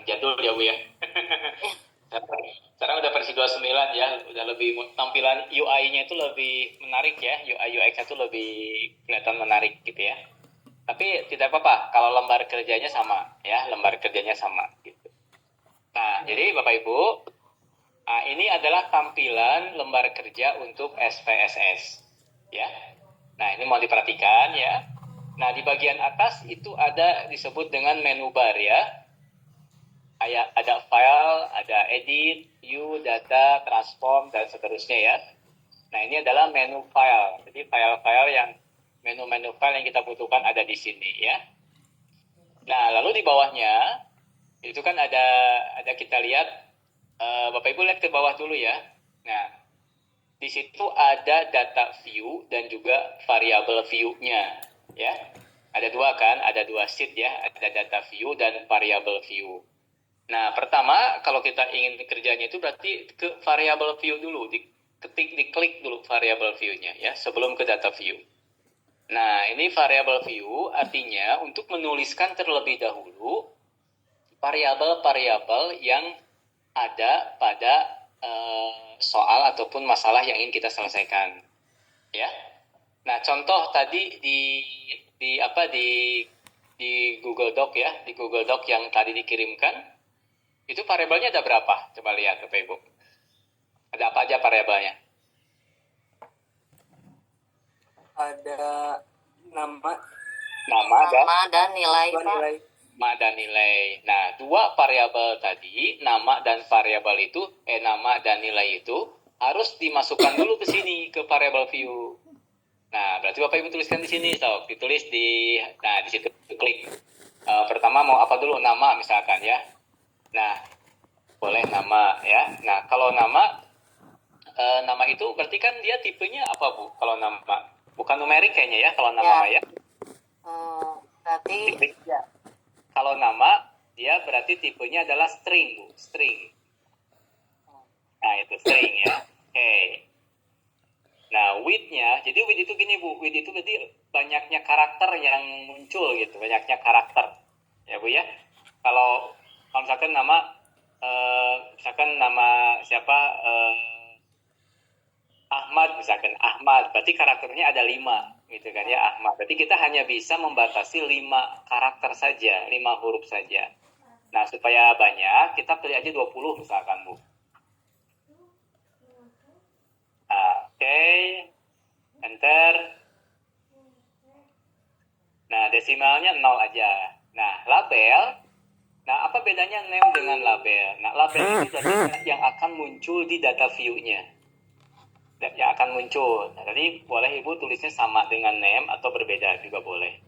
jadul ya Bu ya. Sekarang udah versi 29 ya, udah lebih tampilan UI-nya itu lebih menarik ya, UI UX itu lebih kelihatan menarik gitu ya. Tapi tidak apa-apa kalau lembar kerjanya sama ya, lembar kerjanya sama gitu. Nah, jadi Bapak Ibu, ini adalah tampilan lembar kerja untuk SPSS ya. Nah, ini mau diperhatikan ya. Nah, di bagian atas itu ada disebut dengan menu bar ya. Kayak ada file, ada edit, view, data, transform, dan seterusnya ya. Nah, ini adalah menu file. Jadi file-file yang menu-menu file yang kita butuhkan ada di sini ya. Nah, lalu di bawahnya itu kan ada kita lihat, Bapak Ibu lihat ke bawah dulu ya. Nah, di situ ada data view dan juga variable view-nya ya. Ada dua kan, ada dua sheet ya, ada data view dan variable view. Nah, pertama kalau kita ingin kerjanya itu berarti ke variable view dulu, diklik dulu variable view-nya ya, sebelum ke data view. Nah, ini variable view artinya untuk menuliskan terlebih dahulu variabel-variabel yang ada pada soal ataupun masalah yang ingin kita selesaikan. Ya. Nah, contoh tadi di Google Doc ya, di Google Doc yang tadi dikirimkan, itu variabelnya ada berapa? Coba lihat Bapak Ibu. Ada apa aja variabelnya? Ada nama dan nilai, Pak. Nama dan nilai. Nah, dua variabel tadi, nama dan variabel itu, nama dan nilai itu harus dimasukkan dulu ke sini ke variable view. Nah, berarti Bapak Ibu tuliskan di sini, ditulis di situ klik. Pertama mau apa dulu? Nama misalkan ya. Nah, boleh nama ya. Nah, kalau nama itu berarti kan dia tipenya apa Bu? Kalau nama bukan numerik kayaknya ya kalau nama ya. Berarti ya. Kalau nama dia berarti tipenya adalah string Bu, string. Nah, itu string ya. Oke. Nah, width-nya, jadi width itu gini Bu, width itu berarti banyaknya karakter yang muncul gitu, banyaknya karakter. Ya Bu ya. Kalau misalkan nama siapa Ahmad misalkan, Ahmad berarti karakternya ada 5 gitu kan ya, Ahmad. Berarti kita hanya bisa membatasi 5 karakter saja, 5 huruf saja. Nah, supaya banyak, kita pilih aja 20 misalkan Bu. Oke. Enter. Nah, desimalnya 0 aja. Nah, label. Nah, apa bedanya name dengan label? Nah, label itu berarti yang akan muncul di data view-nya. Yang akan muncul. Nah, tadi boleh Ibu tulisnya sama dengan name atau berbeda juga boleh.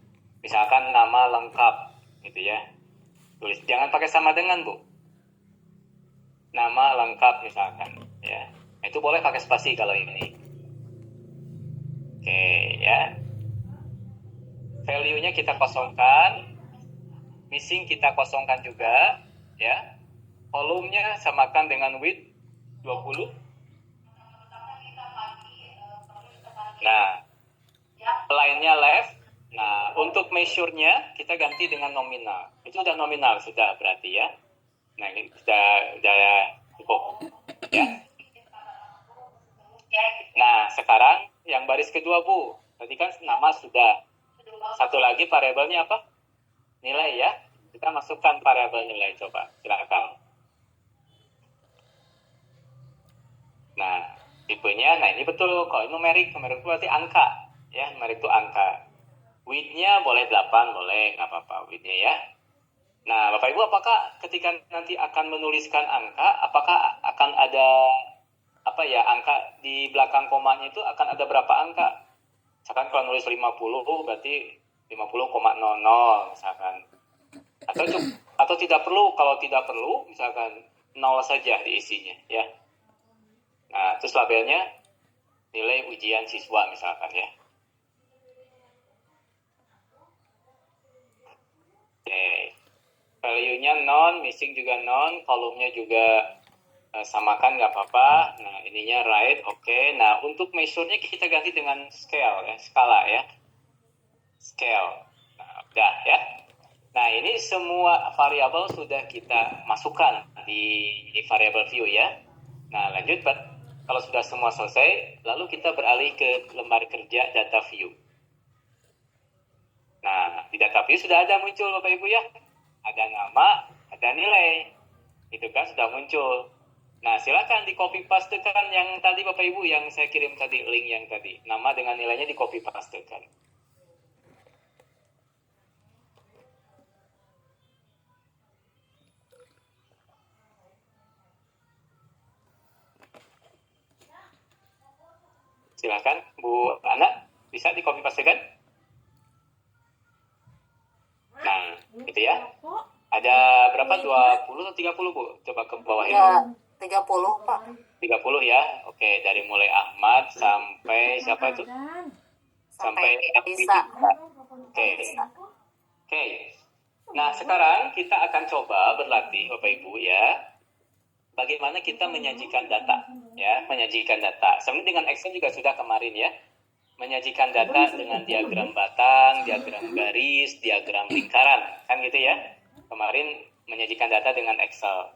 Misalkan nama lengkap gitu ya. Tulis jangan pakai sama dengan Bu. Nama lengkap misalkan ya. Itu boleh pakai spasi kalau ini. Oke ya. Value-nya kita kosongkan. Missing kita kosongkan juga ya. Volume-nya samakan dengan width 20. Nah, line-nya left. Nah, untuk measure-nya kita ganti dengan nominal. Itu udah nominal sudah berarti ya. Nah, ini sudah cukup ya. Nah, sekarang yang baris kedua Bu. Tadi kan nama sudah. Satu lagi variabelnya apa? Nilai ya. Kita masukkan variabel nilai coba. Silakan. Nah, tipenya, nah ini betul, kalau numerik itu berarti angka, ya, numerik itu angka. Width-nya boleh 8, boleh, nggak apa-apa width-nya ya. Nah, Bapak Ibu, apakah ketika nanti akan menuliskan angka, apakah akan ada, angka di belakang komanya itu akan ada berapa angka? Misalkan kalau nulis 50, berarti 50,00, misalkan. Atau tidak perlu, kalau tidak perlu, misalkan 0 saja diisinya, ya. Nah, terus labelnya nilai ujian siswa misalkan ya. Oke. Value-nya non, missing juga non, kolomnya juga samakan nggak apa-apa. Nah, ininya right, oke. Nah, untuk measure-nya kita ganti dengan scale ya, skala ya. Scale. Nah, udah ya. Nah, ini semua variabel sudah kita masukkan di variable view ya. Nah, lanjut, kalau sudah semua selesai, lalu kita beralih ke lembar kerja data view. Nah, di data view sudah ada muncul Bapak Ibu ya. Ada nama, ada nilai. Itu kan sudah muncul. Nah, silakan di copy pastekan yang tadi Bapak Ibu yang saya kirim tadi, link yang tadi. Nama dengan nilainya di copy pastekan. Silakan Bu Ana, bisa di copy pastekan? Nah, gitu ya. Ada berapa? 20 atau 30 Bu? Coba ke bawah ini. Ya, 30 Pak. 30 ya. Oke, dari mulai Ahmad sampai siapa itu? Sampai bisa. Oke. Nah, sekarang kita akan coba berlatih Bapak Ibu ya. Bagaimana kita menyajikan data ya, menyajikan data. Sebenarnya dengan Excel juga sudah kemarin ya. Menyajikan data dengan diagram batang, diagram garis, diagram lingkaran, kan gitu ya. Kemarin menyajikan data dengan Excel.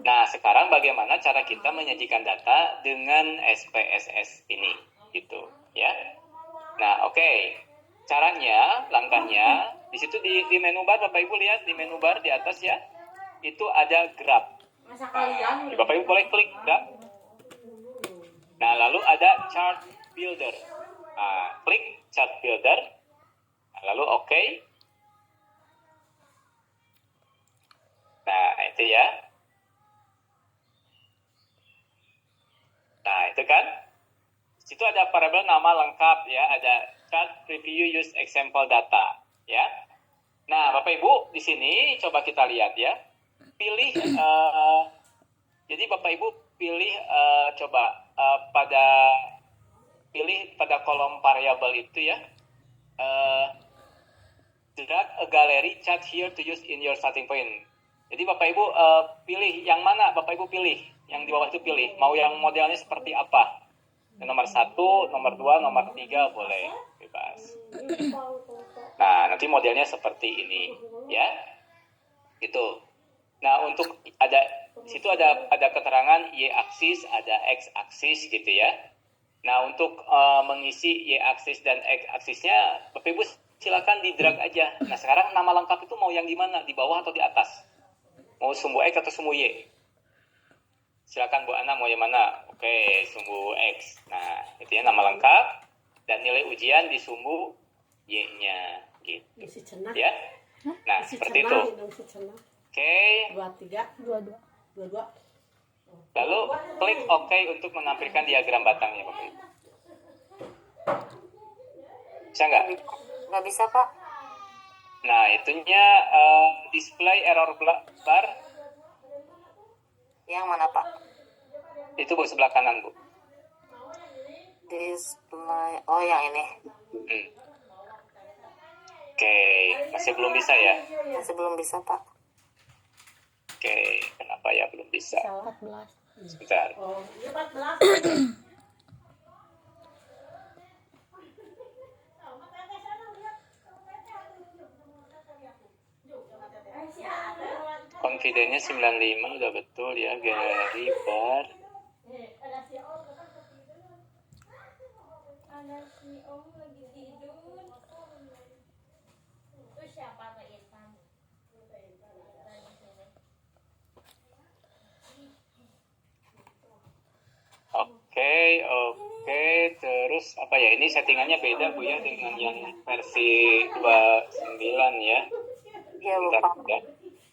Nah, sekarang bagaimana cara kita menyajikan data dengan SPSS ini, gitu, ya. Nah, oke. Caranya, langkahnya, di situ di menu bar, Bapak Ibu lihat di menu bar di atas ya, itu ada graph. Nah, Bapak Ibu boleh klik graph. Nah, lalu ada chart builder. Nah, klik chart builder. Nah, lalu oke. Nah, itu ya. Nah, itu kan. Di situ ada variabel nama lengkap ya, ada chart preview use example data ya. Nah, Bapak Ibu di sini coba kita lihat ya. Pilih jadi Bapak Ibu pilih pada kolom variabel itu ya. Drag a gallery chart here to use in your starting point. Jadi Bapak Ibu pilih yang mana? Bapak Ibu pilih yang di bawah itu pilih. Mau yang modelnya seperti apa? Nomor 1, nomor 2, nomor 3 boleh bebas. Nah, nanti modelnya seperti ini ya. Gitu. Nah, untuk di situ ada keterangan Y aksis, ada X aksis gitu ya. Nah, untuk mengisi Y aksis dan X aksisnya, Bapak Ibu silakan di drag aja. Nah, sekarang nama lengkap itu mau yang di mana? Di bawah atau di atas? Mau sumbu X atau sumbu Y? Silakan Bu Ana mau yang mana? Oke, sumbu X. Nah, itu ya nama lengkap dan nilai ujian di sumbu Y-nya gitu. Ya. Nah, seperti itu. Oke. 22. Lalu klik OK untuk menampilkan diagram batangnya, Bapak Ibu. Bisa nggak? Nggak bisa Pak. Nah, itunya display error bar. Yang mana Pak? Itu Bu, sebelah kanan Bu. Display. Oh, yang ini. Oke, masih belum bisa ya? Masih belum bisa Pak. Oke, kenapa ya belum bisa? 14. Sebentar. Oh, 14. Confidence-nya 95 udah betul ya, gallery bar. Oke, terus apa ya? Ini settingannya beda Bu ya dengan yang versi 29 ya. Iya Bentar, Bapak. ya.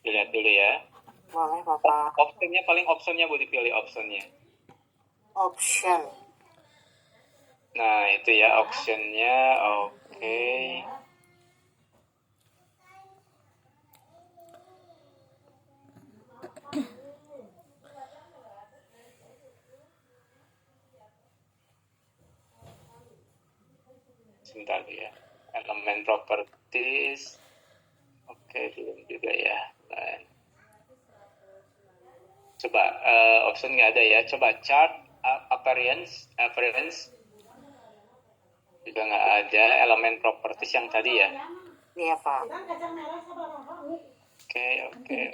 Dilihat dulu ya. Boleh Bapak. Optionnya Bu, dipilih optionnya. Option. Nah, itu ya optionnya. Oke. Sebentar ya. Elemen properties. Oke, belum juga ya. Dan coba option nggak ada ya. Coba chart appearance juga nggak ada. Elemen properties yang tadi ya. Iya Pak. Oke.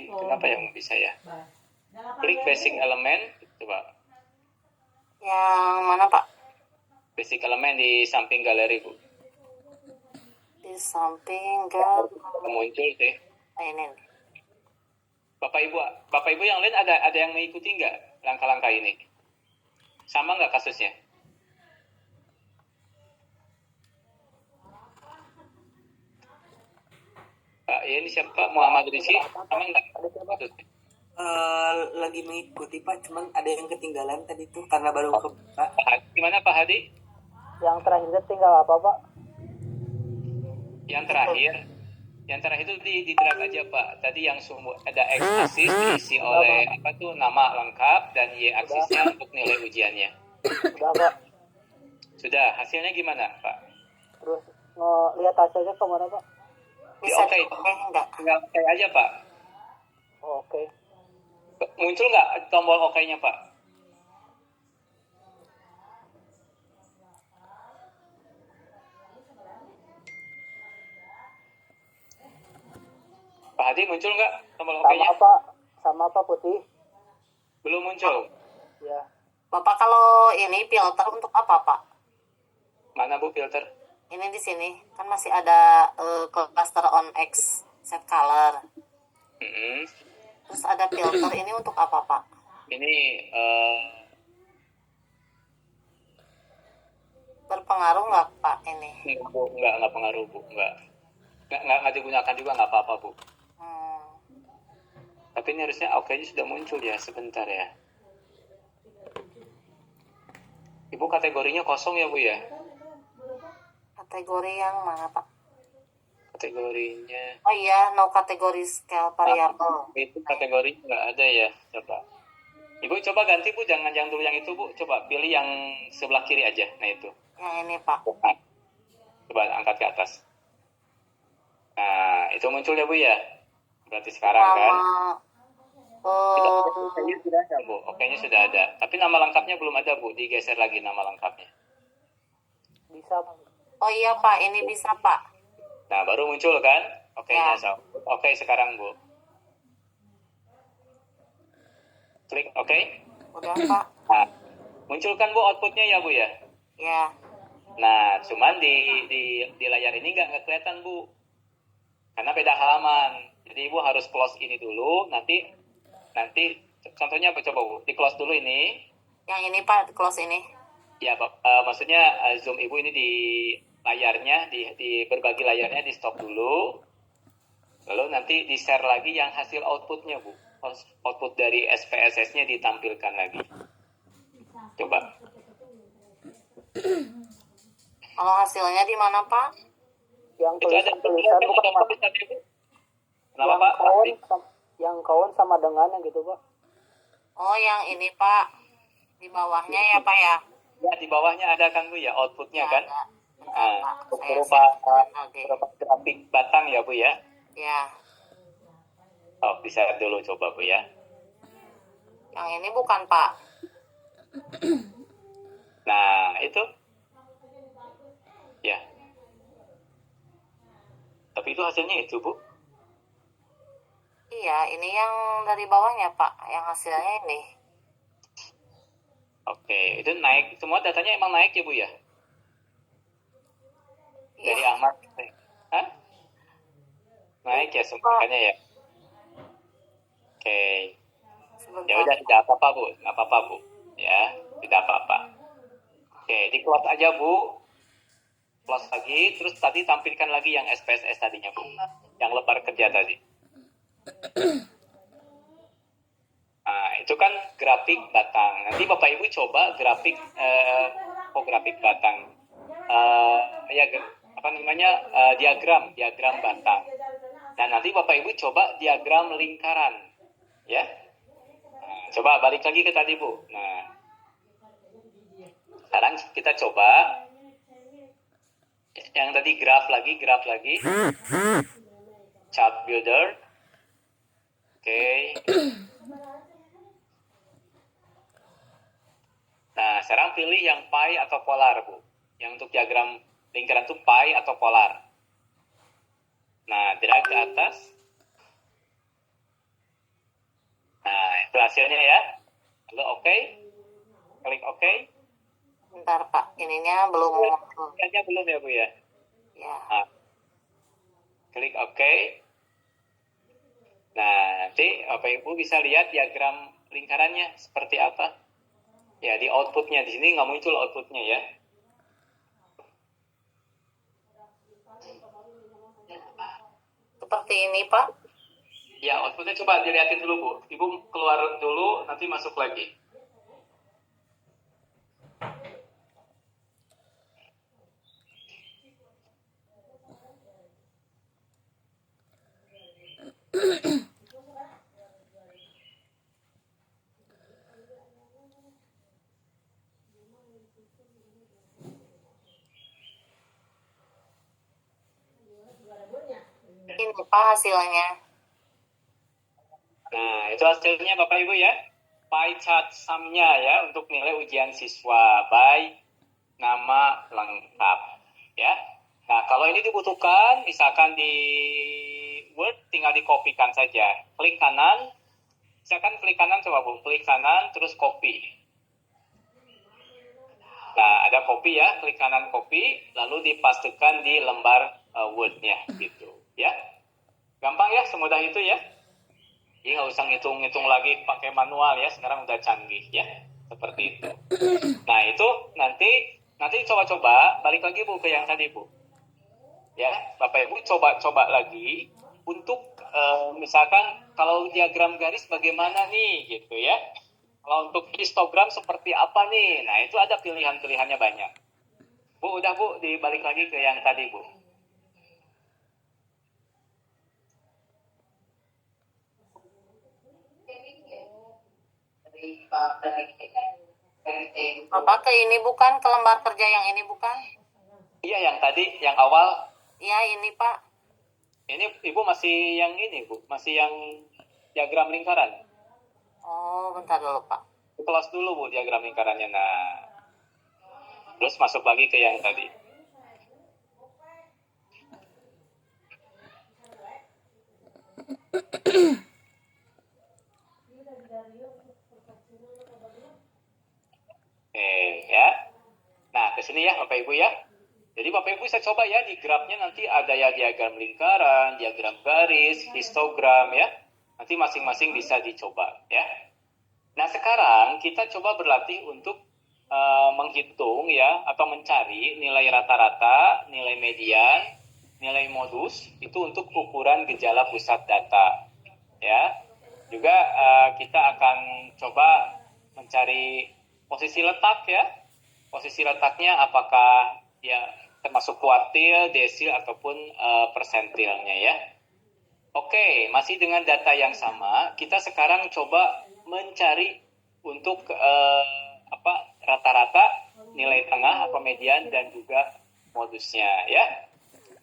Kenapa yang bisa ya? Klik basic element, coba. Yang mana Pak? Basic element di samping galeri, Bu. Di samping Muncul deh. ini. Bapak Ibu yang lain ada yang mengikuti nggak langkah-langkah ini? Sama nggak kasusnya? Ini siapa? Muhammad Rizky? Sama nggak kasusnya? Lagi mengikuti Pak, cuman ada yang ketinggalan tadi tuh karena baru kebuka. Gimana Pak Hadi? Yang terakhir tinggal apa Pak? Yang terakhir itu di drag aja Pak. Tadi yang ada X aksis diisi oleh apa tuh nama lengkap dan Y aksisnya untuk nilai ujiannya. Sudah Pak. Sudah, hasilnya gimana Pak? Terus lihat hasilnya kemana Pak? Bisa Oke. enggak? Tinggal oke aja Pak. Oh, oke. Muncul nggak tombol oke-nya Pak? Pak Hadi muncul nggak tombol Sama oke-nya? apa? Sama apa putih? Belum muncul. Ya. Bapak kalau ini filter untuk apa Pak? Mana Bu filter? Ini di sini kan masih ada cluster on X set color. Mm-mm. Terus ada filter ini untuk apa Pak? Ini Berpengaruh nggak Pak ini? nggak pengaruh Bu, nggak digunakan juga nggak apa-apa Bu. Tapi ini harusnya oke-nya sudah muncul ya, sebentar ya. Ibu kategorinya kosong ya Bu ya? Kategori yang mana Pak? Kategorinya Oh iya, no kategori scale variable. itu kategori nggak ada ya, coba. Ibu coba ganti Bu, jangan yang dulu yang itu Bu, coba pilih yang sebelah kiri aja. Nah itu. Yang ini Pak. Coba angkat ke atas. Nah, itu muncul ya Bu ya? Berarti sekarang kan? Oke-nya sudah ada Bu, oke-nya sudah ada. Tapi nama lengkapnya belum ada Bu, digeser lagi nama lengkapnya. Bisa Pak. Oh iya Pak, ini bisa Pak. Nah, baru muncul kan? Oke-nya Ya. Oke sekarang Bu. Klik oke. Udah Pak. Nah, munculkan Bu outputnya ya Bu ya? Ya. Nah, cuman di layar ini nggak kelihatan Bu, karena beda halaman. Jadi Ibu harus close ini dulu, nanti contohnya apa coba Bu? Di close dulu ini. Yang ini Pak, close ini. Ya, maksudnya zoom Ibu ini di layarnya, di berbagi layarnya di stop dulu. Lalu nanti di share lagi yang hasil outputnya Bu. Output dari SPSS-nya ditampilkan lagi. Coba. Kalau hasilnya di mana Pak? Yang Itu ada tulisan bukan Mas. Kenapa Pak? Yang kawan sama dengannya gitu Pak. Oh yang ini Pak. Di bawahnya ya Pak ya? Ya, di bawahnya ada kan Bu ya outputnya kan? Ada. Nah, Pak, berupa Oke. grafik batang ya Bu ya. Ya. Oh, bisa dulu coba Bu ya. Yang ini bukan Pak. Nah, itu. Ya. Tapi itu hasilnya itu Bu. Iya, ini yang dari bawahnya Pak. Yang hasilnya ini. Oke, itu naik. Semua datanya emang naik ya Bu ya? Dari Iya. Ahmad. Hah? Naik ya semuanya ya. Oke. Sebentar. Ya udah tidak apa-apa Bu, nggak apa-apa Bu. Ya, tidak apa-apa. Oke, di close aja Bu. Close lagi, terus tadi tampilkan lagi yang SPSS tadinya Bu. Yang lebar kerja tadi. Nah, itu kan grafik batang. Nanti Bapak Ibu coba grafik grafik batang. Apa namanya? Diagram batang. Nah, nanti Bapak Ibu coba diagram lingkaran. Ya. Nah, coba balik lagi ke tadi, Bu. Nah, sekarang kita coba yang tadi graf lagi. Chart builder. Oke. Nah, sekarang pilih yang pie atau polar, Bu. Yang untuk diagram lingkaran itu pie atau polar. Nah, drag ke atas. hasilnya ya. Lalu oke. Klik oke. Bentar Pak, ininya belum. Kayaknya belum ya Bu ya. Ya. Nah, klik oke. Nah, nanti Bapak Ibu bisa lihat diagram lingkarannya seperti apa. Ya, di outputnya. Di sini nggak muncul outputnya ya. Seperti ini Pak. Ya, outputnya coba dilihatin dulu Bu. Ibu keluar dulu, nanti masuk lagi. Ini Pak hasilnya. Nah, itu hasilnya Bapak Ibu ya. Pie chart sum-nya ya untuk nilai ujian siswa by nama lengkap ya. Nah, kalau ini dibutuhkan misalkan di Word tinggal dikopikan saja. Klik kanan. Misalkan klik kanan coba Bu, klik kanan terus copy. Nah, ada copy ya, klik kanan copy lalu dipastekan di lembar Word-nya gitu ya. Gampang ya, semudah itu ya. Jadi nggak usah ngitung-ngitung lagi pakai manual ya, sekarang udah canggih ya, seperti itu. Nah itu nanti coba-coba balik lagi Bu ke yang tadi Bu. Ya, Bapak Ibu coba lagi untuk misalkan kalau diagram garis bagaimana nih gitu ya. Kalau untuk histogram seperti apa nih? Nah itu ada pilihan-pilihannya banyak. Bu udah Bu, dibalik lagi ke yang tadi Bu. Bapak ke ini bukan, ke lembar kerja yang ini bukan? Iya yang tadi, yang awal. Iya ini Pak. Ini Ibu masih yang ini Bu, masih yang diagram lingkaran. Oh bentar dulu Pak. Close dulu Bu diagram lingkarannya. Nah, terus masuk lagi ke yang tadi. Ya. Nah, ke sini ya Bapak Ibu ya. Jadi Bapak Ibu bisa coba ya di grafnya nanti ada ya diagram lingkaran, diagram garis, histogram ya. Nanti masing-masing bisa dicoba ya. Nah, sekarang kita coba berlatih untuk menghitung ya atau mencari nilai rata-rata, nilai median, nilai modus itu untuk ukuran gejala pusat data ya. Juga kita akan coba mencari posisi letak ya. Posisi letaknya apakah ya termasuk kuartil, desil ataupun persentilnya ya. Oke, masih dengan data yang sama, kita sekarang coba mencari untuk rata-rata, nilai tengah atau median dan juga modusnya ya.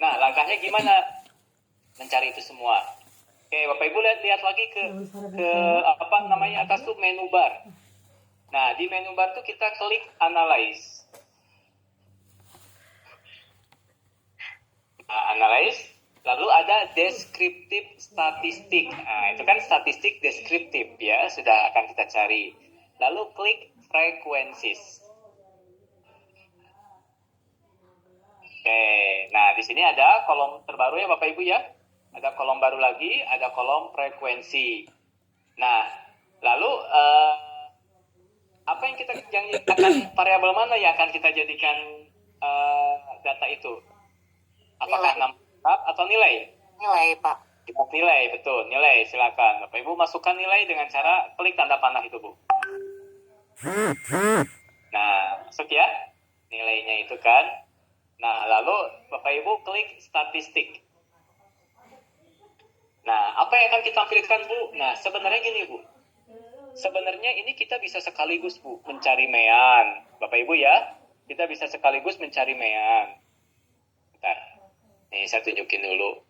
Nah, langkahnya gimana mencari itu semua? Oke, Bapak Ibu lihat lagi ke atas tuh menu bar. Nah, di menu bar tuh kita klik analyze. Nah, analyze, lalu ada descriptive statistik. Nah, itu kan statistik deskriptif ya, sudah akan kita cari. Lalu klik frequencies. Oke, nah di sini ada kolom terbaru ya Bapak Ibu ya. Ada kolom baru lagi, ada kolom frekuensi. Nah, lalu apa yang akan variabel mana yang akan kita jadikan data itu? Apakah nama atau nilai? Nilai Pak. Nilai, betul. Nilai, silakan. Bapak Ibu masukkan nilai dengan cara klik tanda panah itu Bu. Nah, masuk ya nilainya itu kan. Nah, lalu Bapak Ibu klik statistik. Nah, apa yang akan kita tampilkan Bu? Nah, sebenarnya gini Bu. Sebenarnya ini kita bisa sekaligus Bu mencari mean. Bapak Ibu ya, kita bisa sekaligus mencari mean. Bentar. Nih saya tunjukin dulu.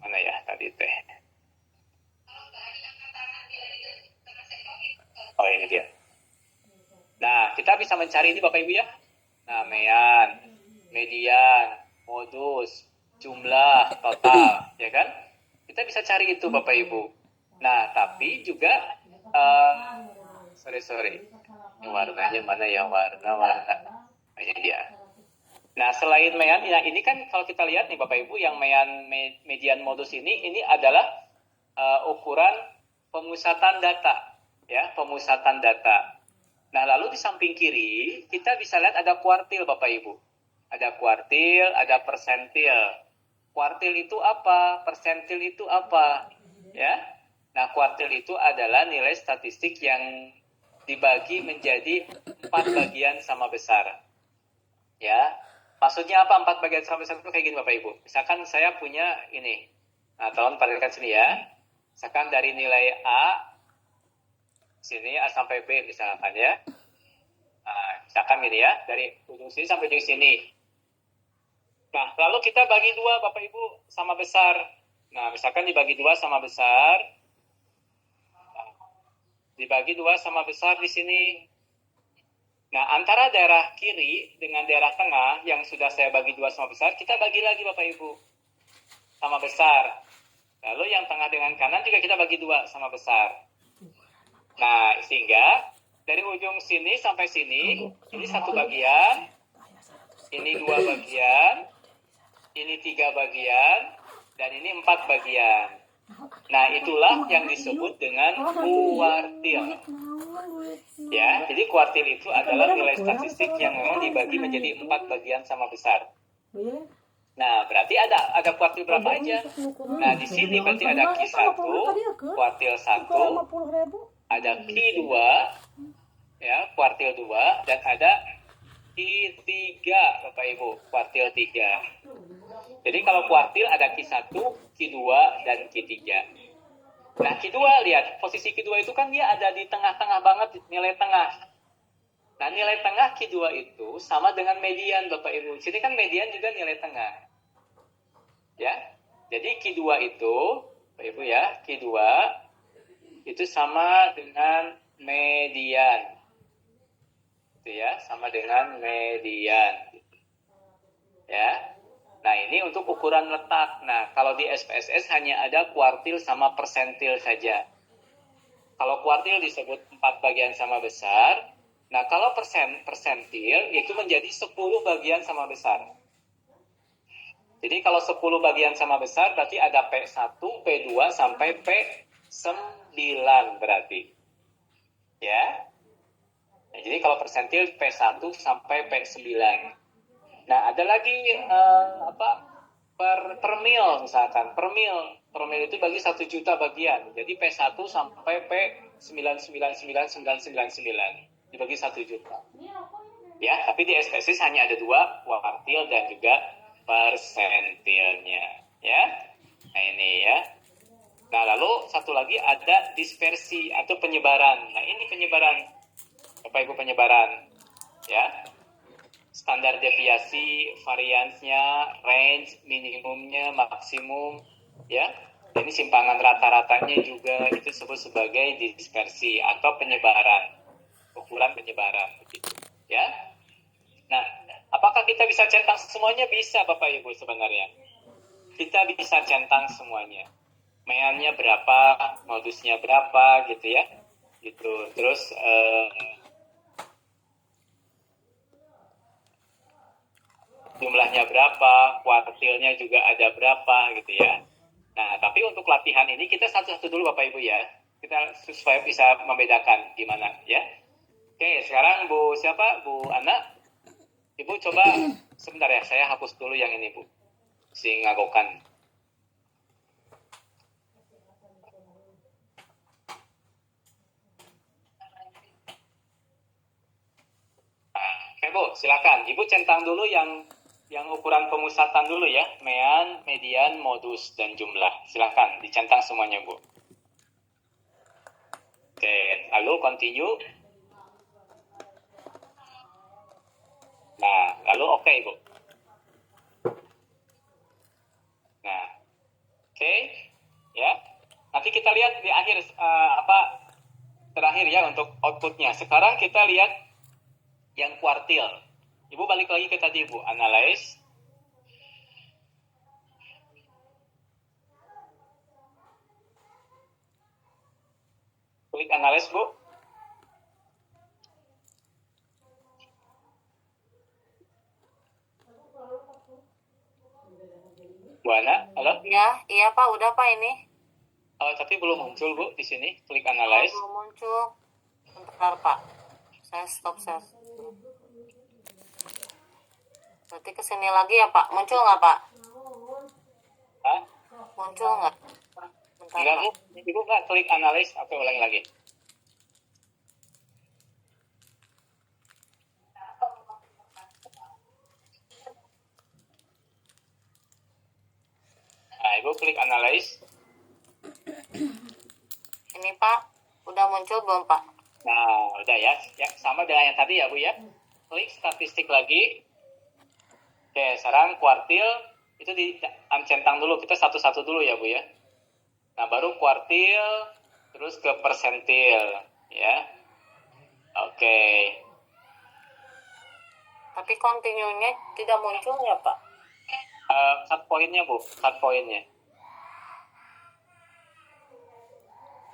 Mana ya tadi teh. Oh ini dia. Nah, kita bisa mencari ini Bapak Ibu ya. Nah, mean, median, modus, jumlah, total, ya kan? Kita bisa cari itu Bapak Ibu. Nah, tapi juga sorry. Yang warnanya mana ya? Warna. Oh, ini dia. Nah, selain mean, nah ini kan kalau kita lihat nih Bapak Ibu, yang median modus ini adalah ukuran pemusatan data, ya, pemusatan data. Nah, lalu di samping kiri kita bisa lihat ada kuartil Bapak Ibu. Ada kuartil, ada persentil. Kuartil itu apa? Persentil itu apa? Ya. Nah, kuartil itu adalah nilai statistik yang dibagi menjadi 4 bagian sama besar. Ya. Maksudnya apa 4 bagian sama besar itu kayak gini Bapak Ibu. Misalkan saya punya ini. Nah, tolong perhatikan sini ya. Misalkan dari nilai A sini A sampai B misalkan ya. Nah, misalkan gini ya, dari ujung sini sampai ujung sini. Nah, lalu kita bagi 2 Bapak Ibu sama besar. Nah, misalkan dibagi 2 sama besar. Dibagi 2 sama besar di sini. Nah, antara daerah kiri dengan daerah tengah yang sudah saya bagi 2 sama besar, kita bagi lagi Bapak Ibu sama besar. Lalu yang tengah dengan kanan juga kita bagi 2 sama besar. Nah, sehingga dari ujung sini sampai sini, ini 1 bagian, ini 2 bagian, ini 3 bagian, dan ini 4 bagian. Nah, itulah yang disebut dengan kuartil. Ya, jadi kuartil itu adalah nilai statistik yang memang dibagi menjadi 4 bagian sama besar. Nah, berarti ada kuartil berapa aja? Nah, di sini berarti ada Q1, kuartil 1, ada Q2, ya, kuartil 2, dan ada Q3, Bapak Ibu, kuartil 3. Jadi kalau kuartil ada Q1, Q2, dan Q3. Nah, Q2, lihat, posisi Q2 itu kan dia ada di tengah-tengah banget, nilai tengah. Nah, nilai tengah Q2 itu sama dengan median, Bapak Ibu. Sini kan median juga nilai tengah. Ya, jadi Q2 itu, Bapak Ibu ya, Q2 itu sama dengan median. Itu ya, sama dengan median. Ya. Nah, ini untuk ukuran letak. Nah, kalau di SPSS hanya ada kuartil sama persentil saja. Kalau kuartil disebut 4 bagian sama besar. Nah, kalau persentil itu menjadi 10 bagian sama besar. Jadi kalau 10 bagian sama besar berarti ada P1, P2 sampai P9 berarti. Ya. Nah, jadi kalau persentil P1 sampai P9. Nah, ada lagi per mil misalkan. Per mil itu bagi 1 juta bagian. Jadi P1 sampai P9999999 dibagi 1 juta. Ya, tapi di SPSS hanya ada 2, kuartil dan juga persentilnya, ya. Nah, ini ya. Nah, lalu satu lagi ada dispersi atau penyebaran. Nah, ini penyebaran. Bapak Ibu, penyebaran. Ya. Standar deviasi, variansnya, range, minimumnya, maksimum, ya. Ini simpangan rata-ratanya juga itu disebut sebagai dispersi atau penyebaran, ukuran penyebaran, begitu, ya. Nah, apakah kita bisa centang semuanya? Bisa, Bapak Ibu, sebenarnya. Kita bisa centang semuanya. Meannya berapa, modusnya berapa, gitu ya. Gitu. Terus jumlahnya berapa, kuartilnya juga ada berapa gitu ya. Nah, tapi untuk latihan ini kita satu-satu dulu Bapak Ibu ya. Kita supaya bisa membedakan gimana ya. Oke, sekarang Bu siapa? Bu Ana. Ibu coba sebentar ya, saya hapus dulu yang ini Bu. Si ngagokan. Oke Bu, silakan. Ibu centang dulu yang ukuran pemusatan dulu ya, mean, median, modus, dan jumlah. Silakan dicentang semuanya Bu. Oke, lalu continue. Nah, lalu oke Bu. Nah, oke, ya. Nanti kita lihat di akhir terakhir ya untuk outputnya. Sekarang kita lihat yang kuartil. Ibu balik lagi ke tadi Bu, analyze. Klik klik analyze, Bu. Bu Ana, halo? Ya, iya Pak, udah Pak ini. Tapi belum muncul, Bu, di sini. Klik Oh, analyze. belum muncul. Bentar Pak, saya stop saya. Berarti kesini lagi ya Pak, muncul nggak Pak? Hah? Muncul nggak? Bentar Enggak, Pak. Bu. Ibu nggak klik analyze, oke, ulangi lagi. Nah, Ibu klik analyze. Ini Pak, udah muncul belum Pak? Nah, udah ya. Ya, sama dengan yang tadi ya, Bu ya. Klik statistik lagi. Oke, sekarang kuartil itu centang dulu. Kita satu-satu dulu ya, Bu ya. Nah, baru kuartil, terus ke persentil, ya. Oke. Tapi continue-nya tidak muncul ya Pak? Cut point-nya, Bu. Cut point-nya.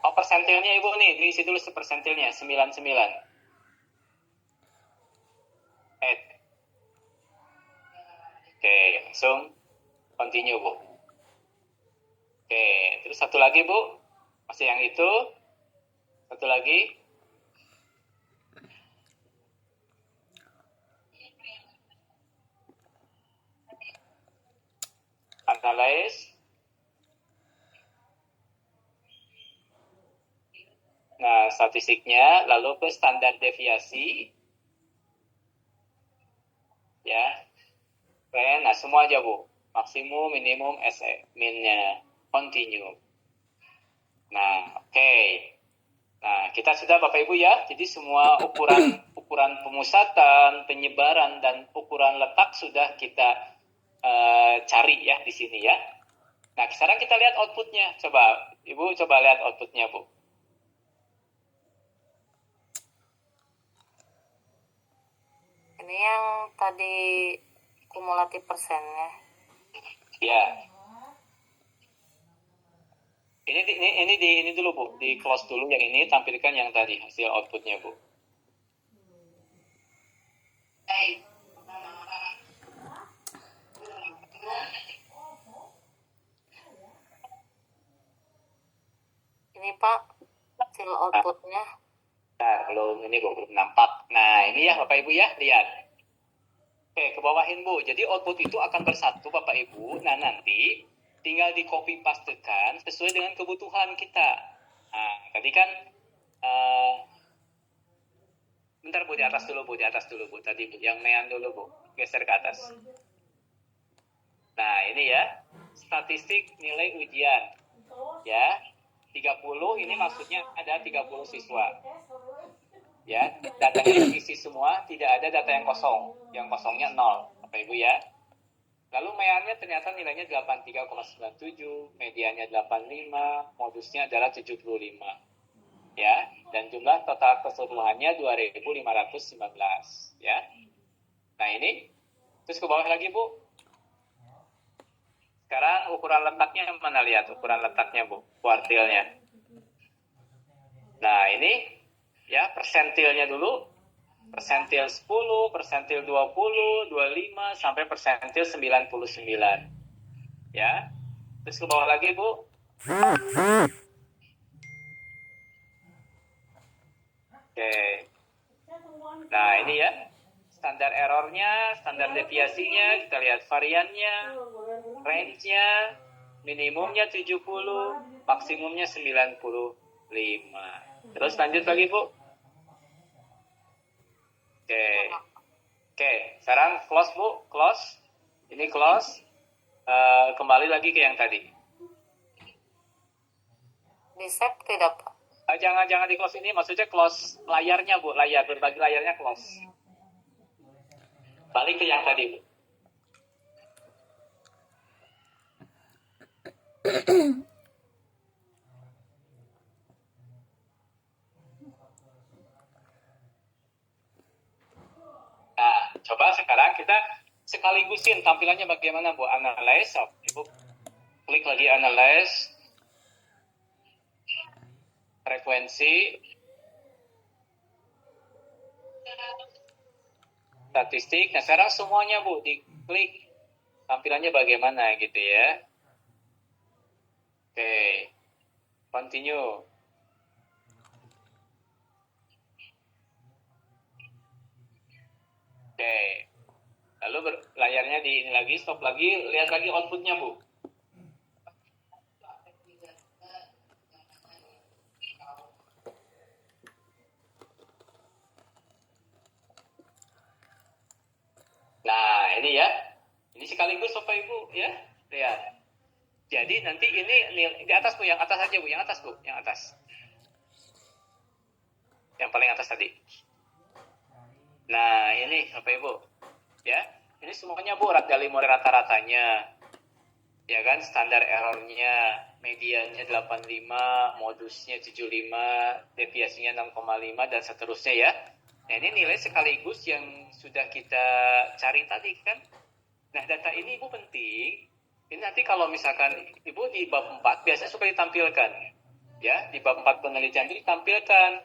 Oh, persentilnya Ibu nih. Diisi dulu persentilnya. 99. Oke, langsung continue, Bu. Oke, terus satu lagi, Bu. Masih yang itu. Satu lagi. Analyze. Nah, statistiknya, lalu ke standar deviasi. Ya. Nah, semua aja, Bu. Maksimum, minimum, SE, min-nya. Continue. Nah, oke. Nah, kita sudah Bapak Ibu ya. Jadi semua ukuran pemusatan, penyebaran, dan ukuran letak sudah kita cari ya di sini ya. Nah, sekarang kita lihat outputnya. Coba, Ibu coba lihat outputnya, Bu. Ini yang tadi kumulatif persennya. Ya. Ini dulu, Bu. Di close dulu yang ini, tampilkan yang tadi hasil outputnya, Bu. Ini Pak, hasil outputnya. Nah, belum ini, Bu, belum nampak. Nah, ini ya Bapak Ibu ya, lihat. Oke, ke bawahin, Bu. Jadi output itu akan bersatu, Bapak Ibu. Nah, nanti tinggal di copy pastekan sesuai dengan kebutuhan kita. Nah, tadi kan bentar, Bu, di atas dulu, Bu. Tadi, Bu, yang neon dulu, Bu. Geser ke atas. Nah, ini ya. Statistik nilai ujian. Ya. 30 ini maksudnya ada 30 siswa. Ya, datanya terisi semua, tidak ada data yang kosong. Yang kosongnya 0, Bapak Ibu ya. Lalu meannya ternyata nilainya 83,97, mediannya 85, modusnya adalah 75. Ya, dan jumlah total keseluruhannya 2.519, ya. Nah, ini terus ke bawah lagi, Bu. Sekarang ukuran letaknya mana, lihat ukuran letaknya, Bu, kuartilnya. Nah, ini ya persentilnya dulu. Persentil 10, persentil 20, 25 sampai persentil 99. Ya. Terus ke bawah lagi, Bu. Oke. Nah, ini ya. Standar errornya, standar deviasinya, kita lihat variannya, range-nya, minimumnya 70, maksimumnya 95. Terus lanjut lagi, Bu. Oke. Sekarang close, Bu. Close. Ini close. Kembali lagi ke yang tadi. Di save tidak Pak? Jangan di close ini, maksudnya close layarnya, Bu. Berbagi layarnya close. Balik ke yang tadi, Bu. Nah, coba sekarang kita sekaligusin tampilannya bagaimana, Bu. Analyze. Ibu klik lagi analyze. frekuensi, statistik. Nah, sekarang semuanya Bu diklik tampilannya bagaimana gitu ya. Oke, continue. Oke, lalu layarnya di ini lagi, stop lagi, lihat lagi outputnya Bu. Nah, ini ya. Ini sekaligus Bapak Ibu ya. Lihat. Jadi nanti ini di atas Bu, yang atas aja Bu, yang atas Bu, yang atas. Yang paling atas tadi. Nah, ini Bapak Ibu. Ya. Ini semuanya Bu, dari mulai rata-ratanya. Ya kan, standar errornya, mediannya 85, modusnya 75, deviasinya 6,5 dan seterusnya ya. Nah, ini nilai sekaligus yang sudah kita cari tadi kan. Nah, data ini Ibu penting. Ini nanti kalau misalkan Ibu di bab 4 biasanya suka ditampilkan. Ya, di bab 4 penelitian itu ditampilkan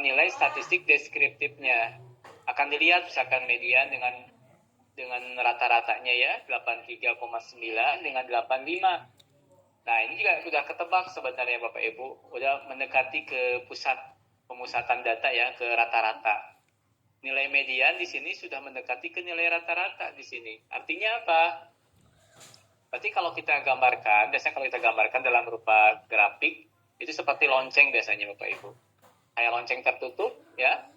nilai statistik deskriptifnya. Akan dilihat misalkan median dengan rata-ratanya ya, 83,9 dengan 85. Nah, ini juga sudah ketebak sebenarnya Bapak Ibu, udah mendekati ke pusat pemusatan data ya, ke rata-rata. Nilai median di sini sudah mendekati ke nilai rata-rata di sini. Artinya apa? Berarti kalau kita gambarkan, biasanya kalau kita gambarkan dalam berupa grafik, itu seperti lonceng biasanya Bapak Ibu. Kayak lonceng tertutup ya.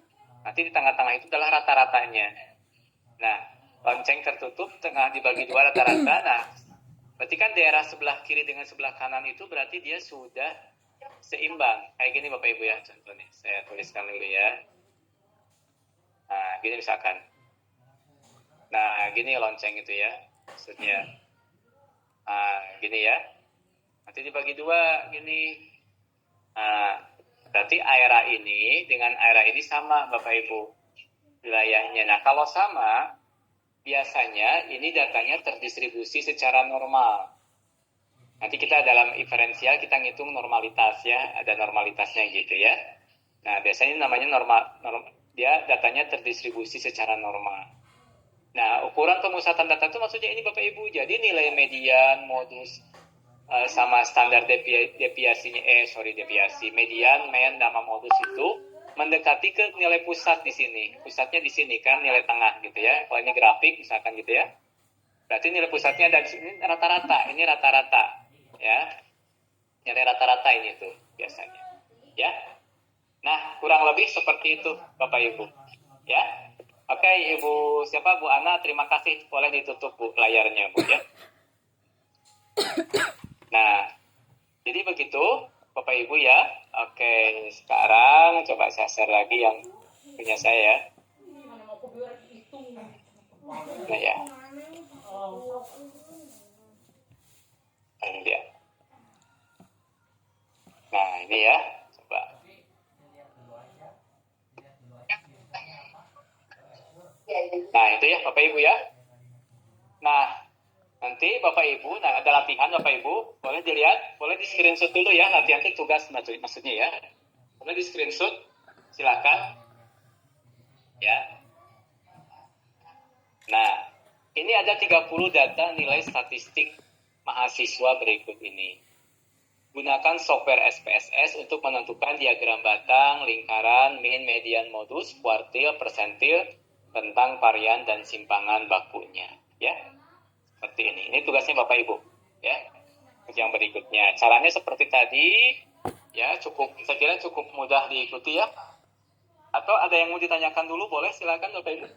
Nanti di tengah-tengah itu adalah rata-ratanya. Nah, lonceng tertutup tengah dibagi dua rata-rata. Nah, berarti kan daerah sebelah kiri dengan sebelah kanan itu berarti dia sudah seimbang. Kayak gini Bapak Ibu ya, contohnya. Saya tuliskan dulu ya. Nah, gini misalkan. Nah, gini lonceng itu ya. Maksudnya. Nah, gini ya. Nanti dibagi dua, gini. Nah, berarti area ini dengan area ini sama Bapak Ibu. Wilayahnya. Nah, kalau sama, biasanya ini datanya terdistribusi secara normal. Nanti kita dalam inferensial kita ngitung normalitas ya, ada normalitasnya gitu ya. Nah, biasanya namanya dia datanya terdistribusi secara normal. Nah, ukuran pemusatan data itu maksudnya ini Bapak Ibu. Jadi nilai median, modus, sama standar deviasi median, mean, sama modus itu mendekati ke nilai pusat di sini. Pusatnya di sini kan, nilai tengah gitu ya. Kalau ini grafik misalkan gitu ya. Berarti nilai pusatnya dari sini rata-rata. Ini rata-rata ya. Nilai rata-rata ini tuh biasanya. Ya. Nah, kurang lebih seperti itu Bapak Ibu. Ya. Oke, Ibu siapa? Bu Ana, terima kasih. Boleh ditutup Bu layarnya Bu ya. Nah, jadi begitu Bapak Ibu ya. Oke, sekarang coba saya share lagi yang punya saya ya. Nah ya. Ini dia. Nah, ini ya. Coba. Nah, itu ya Bapak Ibu ya. Nah, nanti Bapak Ibu, nah ada latihan Bapak Ibu, boleh dilihat, boleh di screenshot dulu ya, latihan itu tugas maksudnya ya. Boleh di screenshot, silakan. Ya. Nah, ini ada 30 data nilai statistik mahasiswa berikut ini. Gunakan software SPSS untuk menentukan diagram batang, lingkaran, mean, median, modus, kuartil, persentil, tentang varian dan simpangan bakunya. Ya. Seperti ini. Ini tugasnya Bapak Ibu, ya. Yang berikutnya, caranya seperti tadi, ya saya kira cukup mudah diikuti ya. Atau ada yang mau ditanyakan dulu, boleh silakan Bapak Ibu.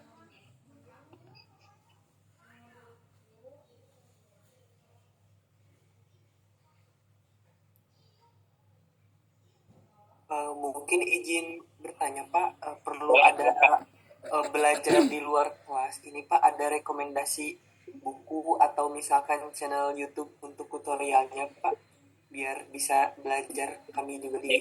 Mungkin izin bertanya Pak, perlu ada belajar di luar kelas ini Pak, ada rekomendasi buku atau misalkan channel YouTube untuk tutorialnya Pak, biar bisa belajar kami juga di